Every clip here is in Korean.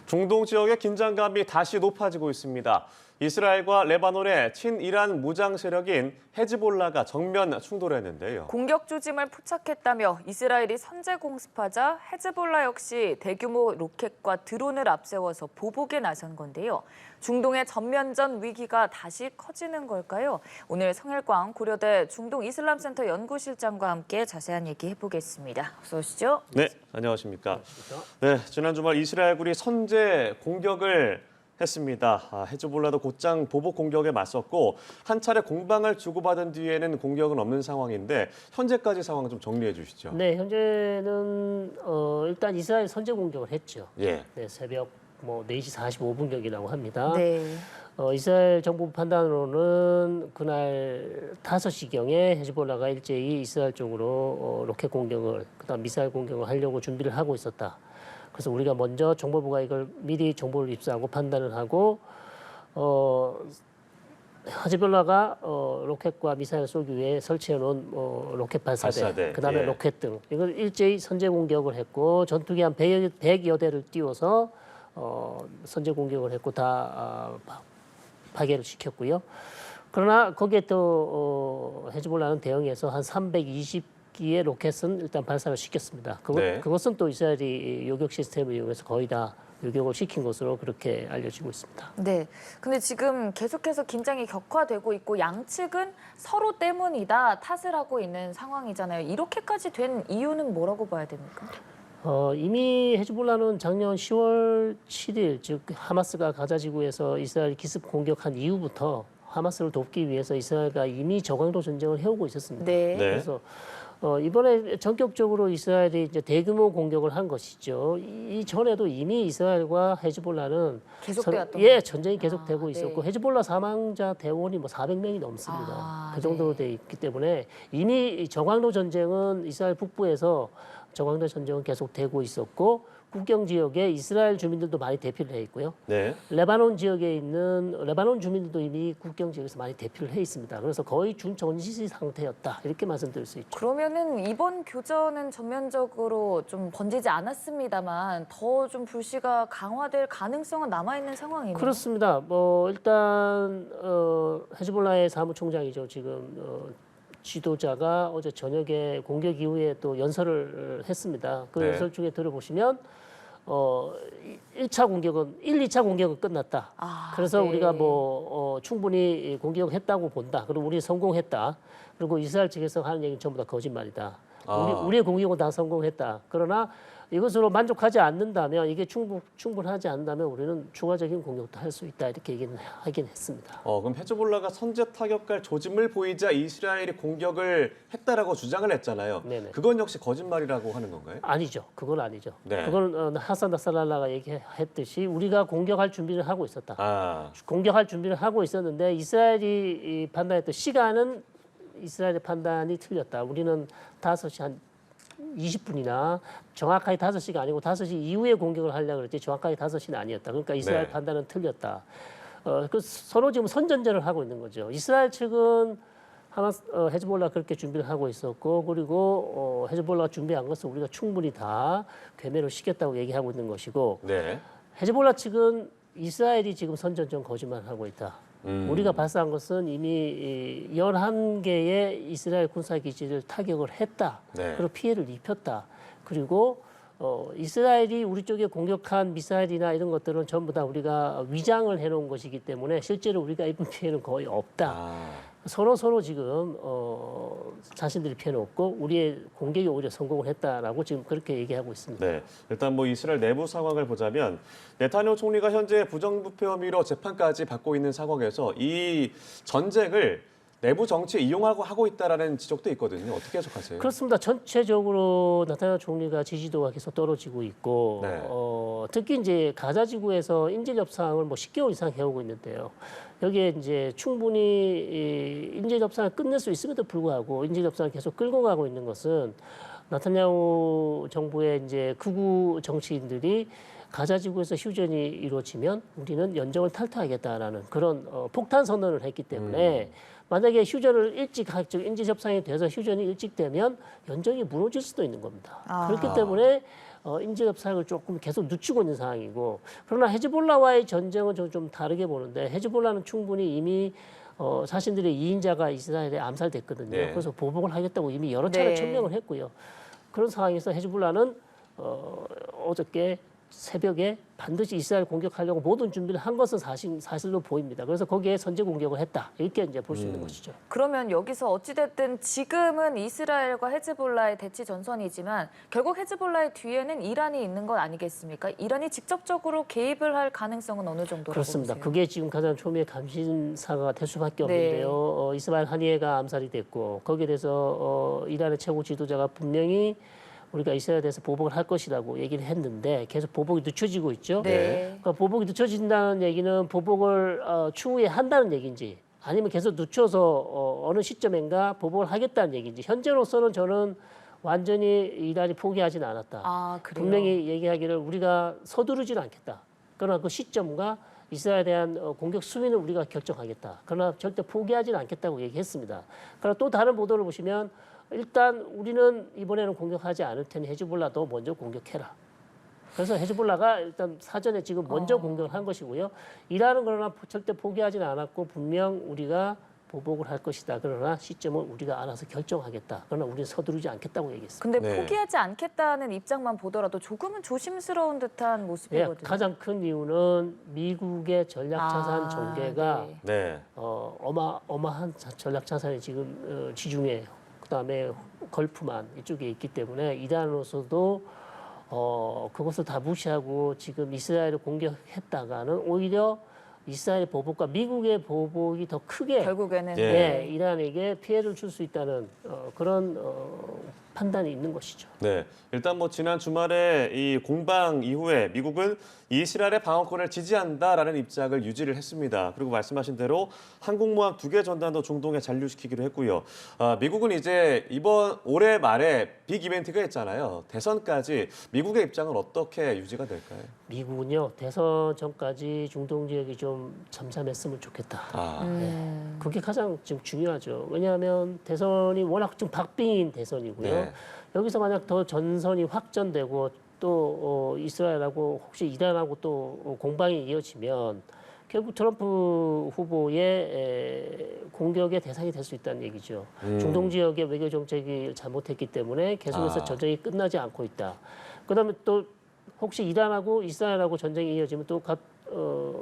중동 지역의 긴장감이 다시 높아지고 있습니다. 이스라엘과 레바논의 친이란 무장 세력인 헤즈볼라가 정면 충돌했는데요. 공격 조짐을 포착했다며 이스라엘이 선제 공습하자 헤즈볼라 역시 대규모 로켓과 드론을 앞세워서 보복에 나선 건데요. 중동의 전면전 위기가 다시 커지는 걸까요? 오늘 성일광 고려대 중동이슬람센터 연구실장과 함께 자세한 얘기 해보겠습니다. 어서 오시죠. 네, 안녕하십니까. 네, 지난 주말 이스라엘군이 선제 공격을 했습니다. 헤즈볼라도 곧장 보복 공격에 맞섰고 한 차례 공방을 주고받은 뒤에는 공격은 없는 상황인데 현재까지 상황 좀 정리해 주시죠. 네, 현재는 일단 이스라엘 선제 공격을 했죠. 예. 네, 새벽 4시 45분경이라고 합니다. 네. 이스라엘 정부 판단으로는 그날 5시경에 헤즈볼라가 일제히 이스라엘 쪽으로 로켓 공격을, 그다음 미사일 공격을 하려고 준비를 하고 있었다. 그래서 우리가 먼저 정보부가 이걸 미리 정보를 입수하고 판단을 하고 헤즈볼라가 로켓과 미사일 쏘기 위해 설치해 놓은 로켓 발사대, 그다음에 예. 로켓 등 이걸 일제히 선제 공격을 했고 전투기 한 100여 대를 띄워서 선제 공격을 했고 다 파괴를 시켰고요. 그러나 거기에 또 헤즈볼라는 대응해서 한 320기의 로켓은 일단 발사를 시켰습니다. 그것은 또 이스라엘이 요격 시스템을 이용해서 거의 다 요격을 시킨 것으로 그렇게 알려지고 있습니다. 네. 근데 지금 계속해서 긴장이 격화되고 있고 양측은 서로 때문이다 탓을 하고 있는 상황이잖아요. 이렇게까지 된 이유는 뭐라고 봐야 됩니까? 이미 헤즈볼라는 작년 10월 7일, 즉 하마스가 가자 지구에서 이스라엘 기습 공격한 이후부터 하마스를 돕기 위해서 이스라엘과 이미 저강도 전쟁을 해오고 있었습니다. 네. 그래서 이번에 전격적으로 이스라엘이 이제 대규모 공격을 한 것이죠. 이 전에도 이미 이스라엘과 헤즈볼라는 계속되었던 전쟁이 계속되고 있었고 네. 헤즈볼라 사망자 대원이 400명이 넘습니다. 그 정도로 네. 돼 있기 때문에 이미 저강도 전쟁은 이스라엘 북부에서 저강도 전쟁은 계속되고 있었고 국경 지역에 이스라엘 주민들도 많이 대피를 해 있고요. 네. 레바논 지역에 있는 레바논 주민들도 이미 국경 지역에서 많이 대피를 해 있습니다. 그래서 거의 준전시 상태였다 이렇게 말씀드릴 수 있죠. 그러면은 이번 교전은 전면적으로 좀 번지지 않았습니다만 더 좀 불씨가 강화될 가능성은 남아 있는 상황이네요. 그렇습니다. 일단 헤즈볼라의 사무총장이죠. 지금 지도자가 어제 저녁에 공격 이후에 또 연설을 했습니다. 그 네. 연설 중에 들어보시면 1차 공격은 2차 공격은 끝났다. 그래서 네. 우리가 충분히 공격했다고 본다. 그리고 우리 성공했다. 그리고 이스라엘 측에서 하는 얘기는 전부 다 거짓말이다. 우리의 공격은 다 성공했다. 그러나 이것으로 만족하지 않는다면 이게 충분하지 않는다면 우리는 추가적인 공격도 할 수 있다. 이렇게 얘기는 하긴 했습니다. 그럼 헤즈볼라가 선제 타격할 조짐을 보이자 이스라엘이 공격을 했다라고 주장을 했잖아요. 네네. 그건 역시 거짓말이라고 하는 건가요? 아니죠. 그건 아니죠. 네. 그건 하산 나스랄라가 얘기했듯이 우리가 공격할 준비를 하고 있었다. 아, 공격할 준비를 하고 있었는데 이스라엘이 판단했던 시간은 이스라엘의 판단이 틀렸다. 우리는 5시 한 20분이나 정확하게 5시가 아니고 5시 이후에 공격을 하려고 그랬지 정확하게 5시는 아니었다. 그러니까 이스라엘 네. 판단은 틀렸다. 서로 지금 선전전을 하고 있는 거죠. 이스라엘 측은 헤즈볼라 그렇게 준비를 하고 있었고 그리고 헤즈볼라가 준비한 것은 우리가 충분히 다 괴멸을 시켰다고 얘기하고 있는 것이고 네. 헤즈볼라 측은 이스라엘이 지금 선전전 거짓말을 하고 있다. 우리가 발사한 것은 이미 11개의 이스라엘 군사기지를 타격을 했다. 네. 그리고 피해를 입혔다. 그리고 이스라엘이 우리 쪽에 공격한 미사일이나 이런 것들은 전부 다 우리가 위장을 해놓은 것이기 때문에 실제로 우리가 입은 피해는 거의 없다. 서로 지금 자신들이 피해는 없고 우리의 공격이 오히려 성공을 했다라고 지금 그렇게 얘기하고 있습니다. 네, 일단 이스라엘 내부 상황을 보자면 네타냐후 총리가 현재 부정부패 혐의로 재판까지 받고 있는 상황에서 이 전쟁을 내부 정치에 이용하고 하고 있다라는 지적도 있거든요. 어떻게 해석하세요? 그렇습니다. 전체적으로 나타냐 총리가 지지도가 계속 떨어지고 있고 네. 특히 이제 가자 지구에서 인질 협상을 10개월 이상 해오고 있는데요. 여기에 이제 충분히 인질 협상을 끝낼 수 있음에도 불구하고 인질 협상을 계속 끌고 가고 있는 것은 나타냐후 정부의 이제 극우 정치인들이 가자 지구에서 휴전이 이루어지면 우리는 연정을 탈퇴하겠다라는 그런 폭탄 선언을 했기 때문에 만약에 휴전을 일찍 인지 협상이 돼서 휴전이 일찍 되면 연정이 무너질 수도 있는 겁니다. 그렇기 때문에 인질 협상을 조금 계속 늦추고 있는 상황이고 그러나 헤즈볼라와의 전쟁은 좀 다르게 보는데 헤즈볼라는 충분히 이미 자신들의 2인자가 이스라엘에 암살됐거든요. 네. 그래서 보복을 하겠다고 이미 여러 차례 네. 천명을 했고요. 그런 상황에서 헤즈볼라는 어저께 새벽에 반드시 이스라엘 공격하려고 모든 준비를 한 것은 사실로 보입니다. 그래서 거기에 선제 공격을 했다. 이렇게 이제 볼 수 있는 것이죠. 그러면 여기서 어찌됐든 지금은 이스라엘과 헤즈볼라의 대치 전선이지만 결국 헤즈볼라의 뒤에는 이란이 있는 것 아니겠습니까? 이란이 직접적으로 개입을 할 가능성은 어느 정도라고 그렇습니다. 보세요? 그게 지금 가장 초미의 감신사가 될 수밖에 네. 없는데요. 이스마일 하니에가 암살이 됐고 거기에 대해서 이란의 최고 지도자가 분명히 우리가 이스라엘에 대해서 보복을 할 것이라고 얘기를 했는데 계속 보복이 늦춰지고 있죠. 네. 그러니까 보복이 늦춰진다는 얘기는 보복을 추후에 한다는 얘기인지 아니면 계속 늦춰서 어느 시점인가 보복을 하겠다는 얘기인지 현재로서는 저는 완전히 이란이 포기하지는 않았다. 아, 그래요? 분명히 얘기하기를 우리가 서두르지는 않겠다. 그러나 그 시점과 이스라엘에 대한 공격 수위는 우리가 결정하겠다. 그러나 절대 포기하지는 않겠다고 얘기했습니다. 그러나 또 다른 보도를 보시면 일단 우리는 이번에는 공격하지 않을 테니 헤즈볼라도 먼저 공격해라. 그래서 헤즈볼라가 일단 사전에 지금 먼저 공격을 한 것이고요. 이란은 그러나 절대 포기하지는 않았고 분명 우리가 보복을 할 것이다. 그러나 시점은 우리가 알아서 결정하겠다. 그러나 우리는 서두르지 않겠다고 얘기했습니다. 근데 네. 포기하지 않겠다는 입장만 보더라도 조금은 조심스러운 듯한 예, 모습이거든요. 가장 큰 이유는 미국의 전략 자산 아, 전개가 네. 네. 어마어마한 전략 자산이 지금 지중해 그다음에 걸프만 이쪽에 있기 때문에 이란으로서도 그것을 다 무시하고 지금 이스라엘을 공격했다가는 오히려 이스라엘의 보복과 미국의 보복이 더 크게 결국에는 예. 네, 이란에게 피해를 줄 수 있다는 그런 판단이 있는 것이죠. 네, 일단 뭐 지난 주말에 이 공방 이후에 미국은 이스라엘의 방어권을 지지한다라는 입장을 유지를 했습니다. 그리고 말씀하신 대로 항공모함 2개 전단도 중동에 잔류시키기로 했고요. 미국은 이제 이번 올해 말에 빅 이벤트가 있잖아요. 대선까지 미국의 입장은 어떻게 유지가 될까요? 미국은요 대선 전까지 중동 지역이 좀 잠잠했으면 좋겠다. 그게 가장 지금 중요하죠. 왜냐하면 대선이 워낙 좀 박빙인 대선이고요. 네. 여기서 만약 더 전선이 확전되고 또 이스라엘하고 혹시 이란하고 또 공방이 이어지면 결국 트럼프 후보의 공격의 대상이 될 수 있다는 얘기죠. 중동 지역의 외교 정책이 잘못했기 때문에 계속해서 전쟁이 끝나지 않고 있다. 그다음에 또 혹시 이란하고 이스라엘하고 전쟁이 이어지면 또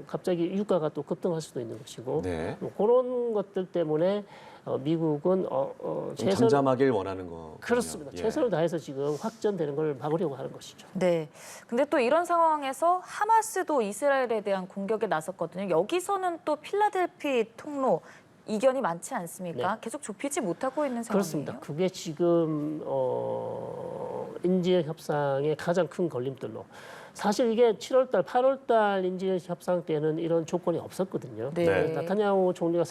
갑자기 유가가 또 급등할 수도 있는 것이고 네. 뭐 그런 것들 때문에 미국은 좀 최선을 잠잠하길 원하는 거. 그렇습니다. 예. 최선을 다해서 지금 확전되는 걸 막으려고 하는 것이죠. 네. 근데 또 이런 상황에서 하마스도 이스라엘에 대한 공격에 나섰거든요. 여기서는 또 필라델피 통로 이견이 많지 않습니까? 네. 계속 좁히지 못하고 있는 상황이에요. 그렇습니다. 그게 지금 인질 협상의 가장 큰 걸림돌로. 사실 이게 7월달, 8월달 인질 협상 때는 이런 조건이 없었거든요. 네. 나타냐후 총리가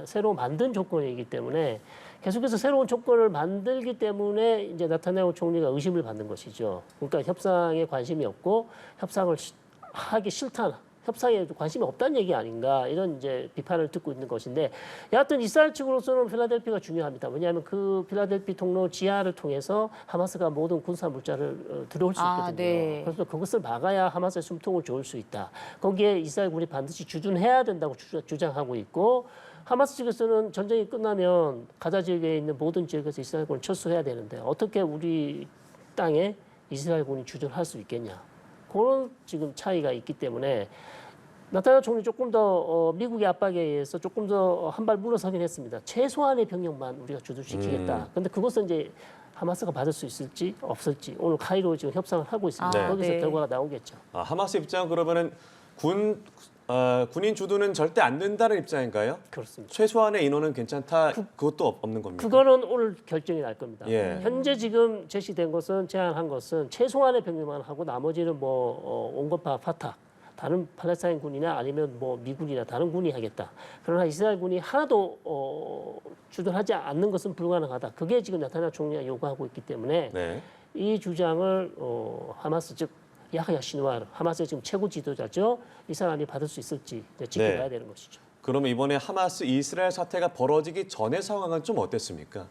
새로 만든 조건이기 때문에 계속해서 새로운 조건을 만들기 때문에 이제 나타냐후 총리가 의심을 받는 것이죠. 그러니까 협상에 관심이 없고 협상을 하기 싫다는. 협상에 관심이 없다는 얘기 아닌가 이런 이제 비판을 듣고 있는 것인데 여하튼 이스라엘 측으로서는 필라델피가 중요합니다. 왜냐하면 그 필라델피 통로 지하를 통해서 하마스가 모든 군사 물자를 들어올 수 있거든요. 네. 그래서 그것을 막아야 하마스의 숨통을 조을 수 있다. 거기에 이스라엘군이 반드시 주둔해야 된다고 주장하고 있고 하마스 측에서는 전쟁이 끝나면 가자 지역에 있는 모든 지역에서 이스라엘군을 철수해야 되는데 어떻게 우리 땅에 이스라엘군이 주둔할 수 있겠냐. 그런 지금 차이가 있기 때문에 나타나 총리 조금 더 미국의 압박에 의해서 조금 더 한 발 물러서긴 했습니다. 최소한의 병력만 우리가 주둔시키겠다. 그런데 그것은 이제 하마스가 받을 수 있을지 없을지 오늘 카이로 지금 협상을 하고 있습니다. 네. 거기서 네. 결과가 나오겠죠. 하마스 입장 그러면은 군인 주둔은 절대 안 된다는 입장인가요? 그렇습니다. 최소한의 인원은 괜찮다. 그것도 없는 겁니다. 그거는 오늘 결정이 날 겁니다. 예. 현재 지금 제시된 것은 제안한 것은 최소한의 병력만 하고 나머지는 뭐 온건파 파타 다른 팔레스타인 군이나 아니면 뭐 미군이나 다른 군이 하겠다. 그러나 이스라엘 군이 하나도 주둔하지 않는 것은 불가능하다. 그게 지금 나타나 총리가 요구하고 있기 때문에 네. 이 주장을 하마스 즉 야흐야 시누아르 하마스의 지금 최고 지도자죠. 이 사람이 받을 수 있을지 지켜봐야 네. 되는 것이죠. 그러면 이번에 하마스 이스라엘 사태가 벌어지기 전의 상황은 좀 어땠습니까?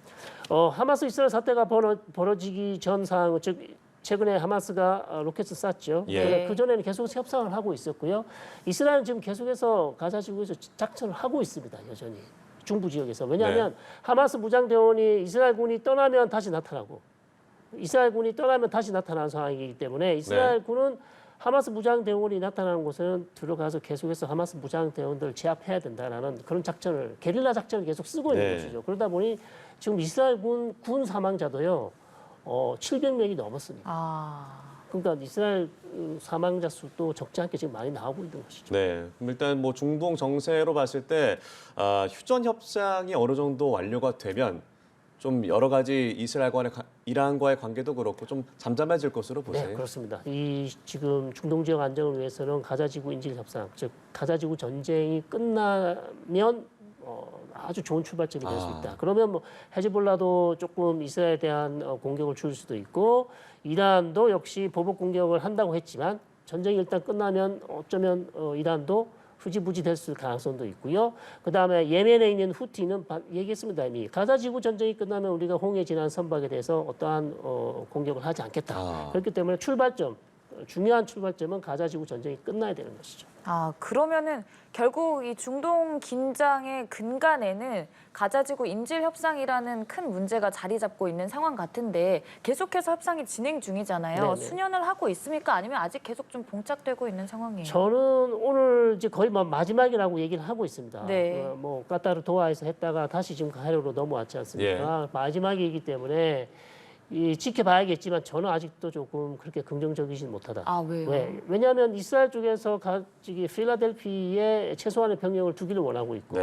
하마스 이스라엘 사태가 벌어지기 전 상황은 즉 최근에 하마스가 로켓을 쐈죠. 예. 그 전에는 계속해서 협상을 하고 있었고요. 이스라엘은 지금 계속해서 가자 지구에서 작전을 하고 있습니다. 여전히 중부 지역에서. 왜냐하면 하마스 무장대원이 이스라엘군이 떠나면 다시 나타나고 이스라엘군이 떠나면 다시 나타나는 상황이기 때문에 이스라엘군은 하마스 무장대원이 나타나는 곳에는 들어가서 계속해서 하마스 무장대원들을 제압해야 된다라는 그런 작전을 게릴라 작전을 계속 쓰고 있는 것이죠. 그러다 보니 지금 이스라엘군 군 사망자도요 700명이 넘었습니다. 그러니까 이스라엘 사망자 수도 적지 않게 지금 많이 나오고 있는 것이죠. 네, 그럼 일단 뭐 중동 정세로 봤을 때 휴전 협상이 어느 정도 완료가 되면 좀 여러 가지 이란과의 관계도 그렇고 좀 잠잠해질 것으로 보세요. 네, 그렇습니다. 이 지금 중동 지역 안정을 위해서는 가자지구 인질 협상, 즉 가자지구 전쟁이 끝나면 아주 좋은 출발점이 될 수 있다. 그러면 뭐 헤즈볼라도 조금 이스라엘에 대한 공격을 줄 수도 있고 이란도 역시 보복 공격을 한다고 했지만 전쟁이 일단 끝나면 어쩌면 이란도 흐지부지 될 수 있을 가능성도 있고요. 그다음에 예멘에 있는 후티는 얘기했습니다. 이미 가자지구 전쟁이 끝나면 우리가 홍해 지난 선박에 대해서 어떠한 공격을 하지 않겠다. 그렇기 때문에 중요한 출발점은 가자지구 전쟁이 끝나야 되는 것이죠. 그러면은 결국 이 중동 긴장의 근간에는 가자지구 인질 협상이라는 큰 문제가 자리 잡고 있는 상황 같은데 계속해서 협상이 진행 중이잖아요. 네네. 수년을 하고 있습니까? 아니면 아직 계속 좀 봉착되고 있는 상황이에요? 저는 오늘 이제 거의 마지막이라고 얘기를 하고 있습니다. 네. 뭐 카타르 도하에서 했다가 다시 지금 카이로로 넘어왔지 않습니까? 마지막이기 때문에 지켜봐야겠지만 저는 아직도 조금 그렇게 긍정적이진 못하다. 왜요? 왜냐하면 이스라엘 쪽에서 필라델피에 최소한의 병력을 두기를 원하고 있고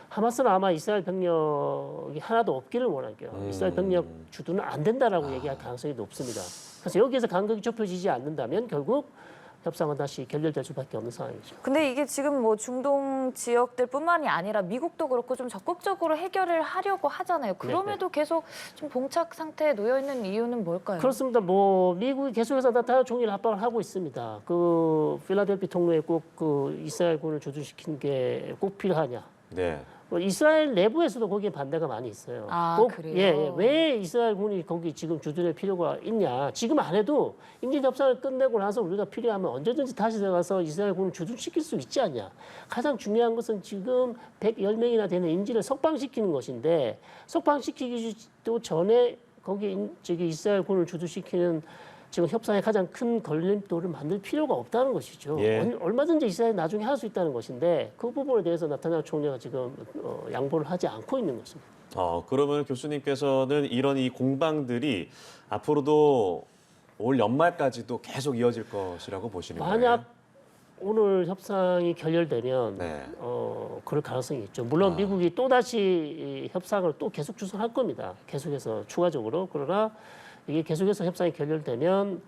하마스는 아마 이스라엘 병력이 하나도 없기를 원할게요. 이스라엘 병력 주둔은 안 된다라고 얘기할 가능성이 높습니다. 그래서 여기에서 간격이 좁혀지지 않는다면 결국 협상은 다시 결렬될 수밖에 없는 상황이죠. 근데 이게 지금 뭐 중동 지역들뿐만이 아니라 미국도 그렇고 좀 적극적으로 해결을 하려고 하잖아요. 그럼에도 계속 좀 봉착 상태에 놓여 있는 이유는 뭘까요? 그렇습니다. 미국이 계속해서 나타나 종일 압박을 하고 있습니다. 필라델피 통로에 꼭 이스라엘군을 주둔시킨 게 꼭 필요하냐? 네. 이스라엘 내부에서도 거기에 반대가 많이 있어요. 그래요? 왜 이스라엘군이 거기 지금 주둔할 필요가 있냐? 지금 안 해도 인질 협상을 끝내고 나서 우리가 필요하면 언제든지 다시 들어가서 이스라엘군을 주둔시킬 수 있지 않냐? 가장 중요한 것은 지금 110명이나 되는 인질을 석방시키는 것인데 석방시키기도 전에 거기 이스라엘군을 주둔시키는 지금 협상의 가장 큰 걸림돌을 만들 필요가 없다는 것이죠. 얼마든지 이스라엘이 나중에 할 수 있다는 것인데 그 부분에 대해서 나타나는 총리가 지금 양보를 하지 않고 있는 것입니다. 그러면 교수님께서는 이런 이 공방들이 앞으로도 올 연말까지도 계속 이어질 것이라고 보시는 거예요? 만약 오늘 협상이 결렬되면 그럴 가능성이 있죠. 물론 미국이 또다시 협상을 또 계속 주선할 겁니다. 계속해서 추가적으로. 그러나 이게 계속해서 협상이 결렬되면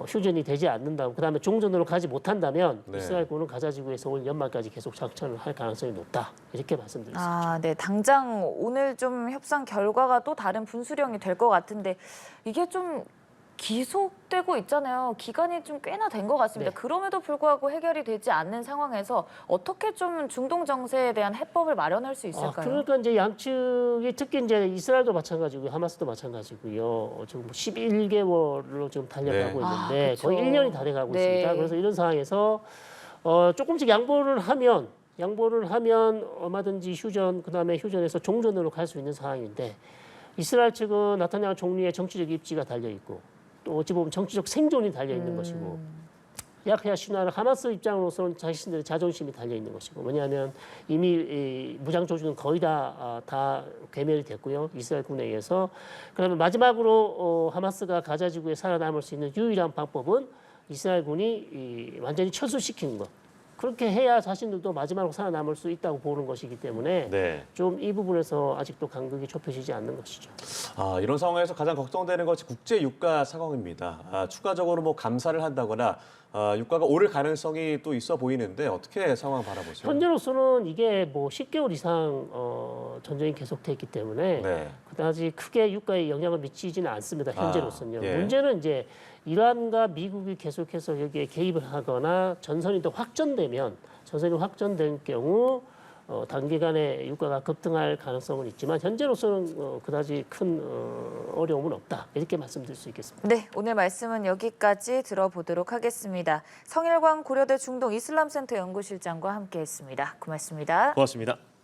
휴전이 되지 않는다고 그다음에 종전으로 가지 못한다면 이스라엘군은 가자지구에서 올 연말까지 계속 작전을 할 가능성이 높다. 이렇게 말씀드렸습니다. 네. 당장 오늘 좀 협상 결과가 또 다른 분수령이 될 것 같은데 이게 좀 기속되고 있잖아요. 기간이 좀 꽤나 된 것 같습니다. 그럼에도 불구하고 해결이 되지 않는 상황에서 어떻게 좀 중동 정세에 대한 해법을 마련할 수 있을까요? 그러니까 이제 양측이 특히 이제 이스라엘도 마찬가지고 하마스도 마찬가지고요. 지금 11개월로 지금 달려가고 있는데 그렇죠. 거의 1년이 다 돼가고 있습니다. 그래서 이런 상황에서 조금씩 양보를 하면 얼마든지 휴전 그다음에 휴전에서 종전으로 갈 수 있는 상황인데 이스라엘 측은 나타냐후 총리의 정치적 입지가 달려 있고 또 어찌 보면 정치적 생존이 달려 있는 것이고 야흐야 시나르 하마스 입장으로서는 자신들의 자존심이 달려 있는 것이고 왜냐하면 이미 무장 조직은 거의 다 괴멸이 됐고요. 이스라엘군에 의해서. 그러면 마지막으로 하마스가 가자지구에 살아남을 수 있는 유일한 방법은 이스라엘군이 완전히 철수시키는 것. 그렇게 해야 자신들도 마지막으로 살아남을 수 있다고 보는 것이기 때문에 좀 이 부분에서 아직도 간격이 좁혀지지 않는 것이죠. 이런 상황에서 가장 걱정되는 것이 국제 유가 상황입니다. 추가적으로 뭐 감사를 한다거나 유가가 오를 가능성이 또 있어 보이는데 어떻게 상황 바라보세요? 현재로서는 이게 뭐 10개월 이상 전쟁이 계속됐기 때문에 그다지 크게 유가에 영향을 미치지는 않습니다. 현재로서는요. 문제는 이제 이란과 미국이 계속해서 여기에 개입을 하거나 전선이 더 확전되면 전선이 확전된 경우 단기간에 유가가 급등할 가능성은 있지만 현재로서는 그다지 큰 어려움은 없다. 이렇게 말씀드릴 수 있겠습니다. 네, 오늘 말씀은 여기까지 들어보도록 하겠습니다. 성일광 고려대 중동 이슬람센터 연구실장과 함께했습니다. 고맙습니다. 고맙습니다.